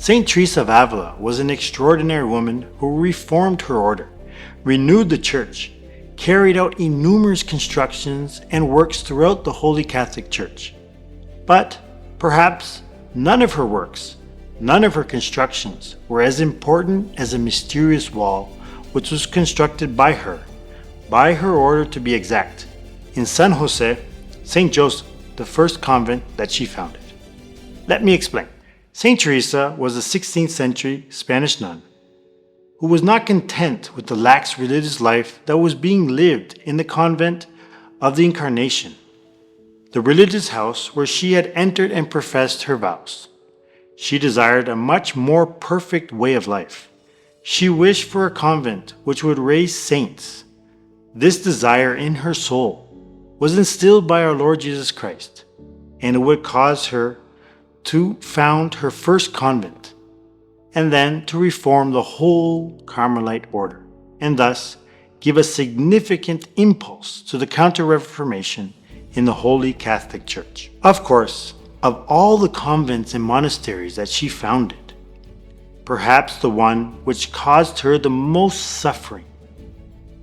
St Teresa of Avila was an extraordinary woman who reformed her order, renewed the Church, carried out innumerous constructions and works throughout the Holy Catholic Church. But perhaps none of her works, none of her constructions were as important as a mysterious wall which was constructed by her order to be exact, in San Jose, St. Joseph, the first convent that she founded. Let me explain. St. Teresa was a 16th century Spanish nun who was not content with the lax religious life that was being lived in the convent of the Incarnation, the religious house where she had entered and professed her vows. She desired a much more perfect way of life. She wished for a convent which would raise saints. This desire in her soul was instilled by our Lord Jesus Christ, and it would cause her to found her first convent, and then to reform the whole Carmelite order, and thus give a significant impulse to the Counter-Reformation in the Holy Catholic Church. Of course, of all the convents and monasteries that she founded, perhaps the one which caused her the most suffering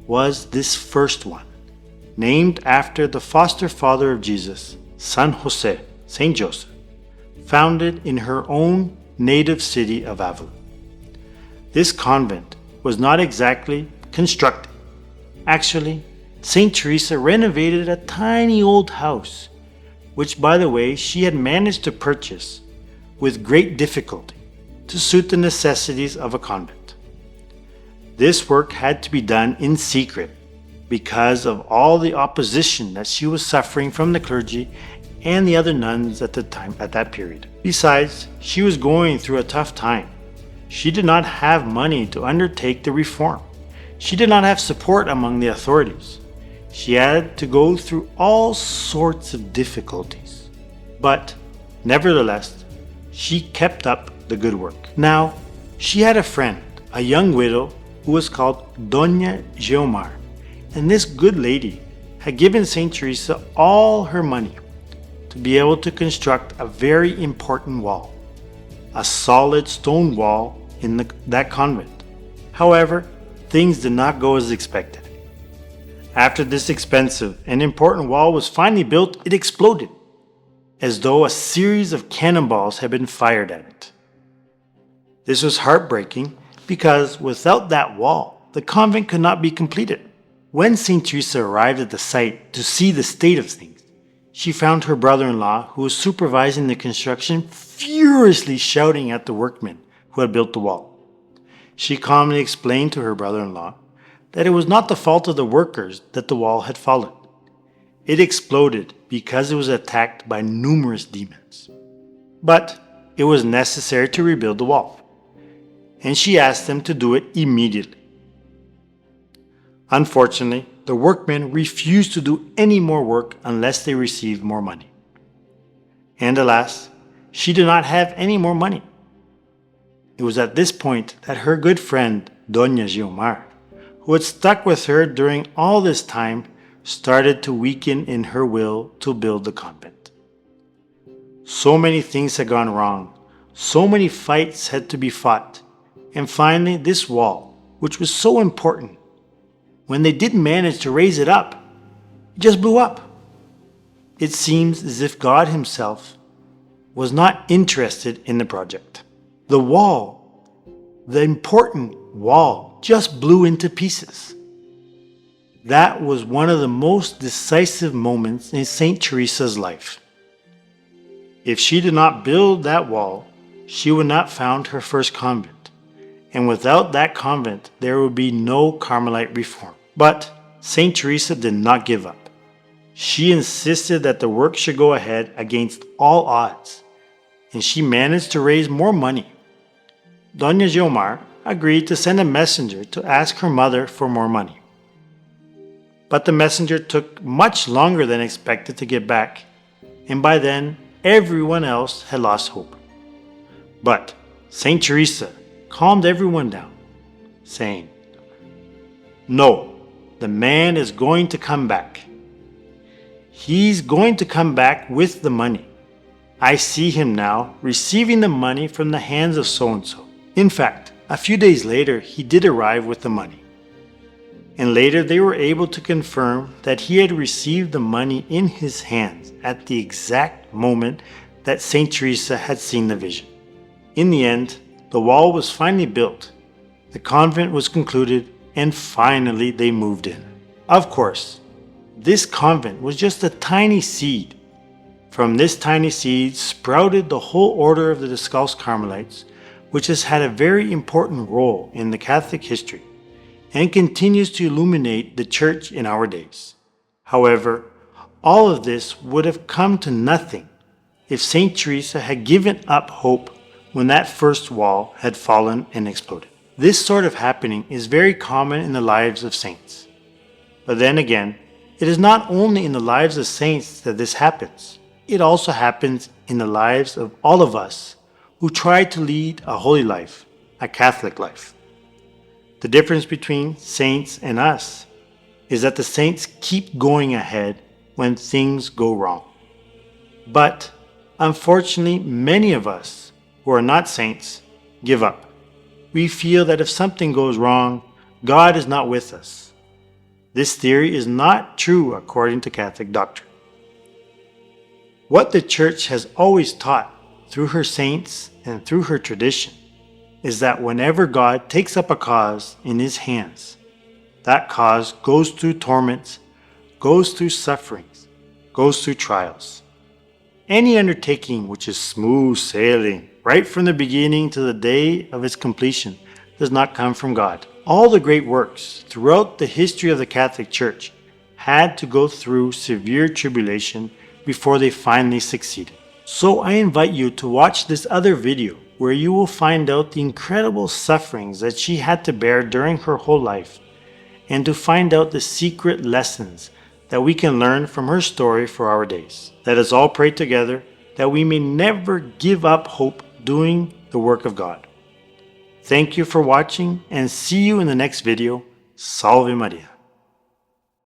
was this first one, named after the foster father of Jesus, San Jose, St. Joseph, founded in her own native city of Avila. This convent was not exactly constructed. Actually, St. Teresa renovated a tiny old house, which, by the way, she had managed to purchase with great difficulty to suit the necessities of a convent. This work had to be done in secret because of all the opposition that she was suffering from the clergy and the other nuns at that period. Besides, she was going through a tough time. She did not have money to undertake the reform. She did not have support among the authorities. She had to go through all sorts of difficulties. But, nevertheless, she kept up the good work. Now, she had a friend, a young widow, who was called Doña Geomar, and this good lady had given St. Teresa all her money to be able to construct a very important wall, a solid stone wall in that convent. However, things did not go as expected. After this expensive and important wall was finally built, it exploded, as though a series of cannonballs had been fired at it. This was heartbreaking because without that wall, the convent could not be completed. When St. Teresa arrived at the site to see the state of things, she found her brother-in-law, who was supervising the construction, furiously shouting at the workmen who had built the wall. She calmly explained to her brother-in-law that it was not the fault of the workers that the wall had fallen. It exploded because it was attacked by numerous demons. But it was necessary to rebuild the wall, and she asked them to do it immediately. Unfortunately, the workmen refused to do any more work unless they received more money. And alas, she did not have any more money. It was at this point that her good friend, Doña Geomar, who had stuck with her during all this time, started to weaken in her will to build the convent. So many things had gone wrong, so many fights had to be fought, and finally this wall, which was so important, when they didn't manage to raise it up, it just blew up. It seems as if God Himself was not interested in the project. The wall, the important wall, just blew into pieces. That was one of the most decisive moments in St. Teresa's life. If she did not build that wall, she would not found her first convent, and without that convent, there would be no Carmelite reform. But St. Teresa did not give up. She insisted that the work should go ahead against all odds, and she managed to raise more money. Doña Geomar agreed to send a messenger to ask her mother for more money. But the messenger took much longer than expected to get back, and by then everyone else had lost hope. But St. Teresa calmed everyone down, saying, "No, the man is going to come back. He's going to come back with the money. I see him now receiving the money from the hands of so-and-so. In fact, a few days later, he did arrive with the money. And later they were able to confirm that he had received the money in his hands at the exact moment that St. Teresa had seen the vision. In the end, the wall was finally built, the convent was concluded, and finally they moved in. Of course, this convent was just a tiny seed. From this tiny seed sprouted the whole order of the Discalced Carmelites, which has had a very important role in the Catholic history and continues to illuminate the Church in our days. However, all of this would have come to nothing if St. Teresa had given up hope when that first wall had fallen and exploded. This sort of happening is very common in the lives of saints. But then again, it is not only in the lives of saints that this happens. It also happens in the lives of all of us who try to lead a holy life, a Catholic life. The difference between saints and us is that the saints keep going ahead when things go wrong. But unfortunately, many of us who are not saints give up. We feel that if something goes wrong, God is not with us. This theory is not true according to Catholic doctrine. What the Church has always taught through her saints and through her tradition is that whenever God takes up a cause in His hands, that cause goes through torments, goes through sufferings, goes through trials. Any undertaking which is smooth sailing right from the beginning to the day of its completion does not come from God. All the great works throughout the history of the Catholic Church had to go through severe tribulation before they finally succeeded. So I invite you to watch this other video where you will find out the incredible sufferings that she had to bear during her whole life, and to find out the secret lessons that we can learn from her story for our days. Let us all pray together that we may never give up hope doing the work of God. Thank you for watching, and see you in the next video. Salve Maria.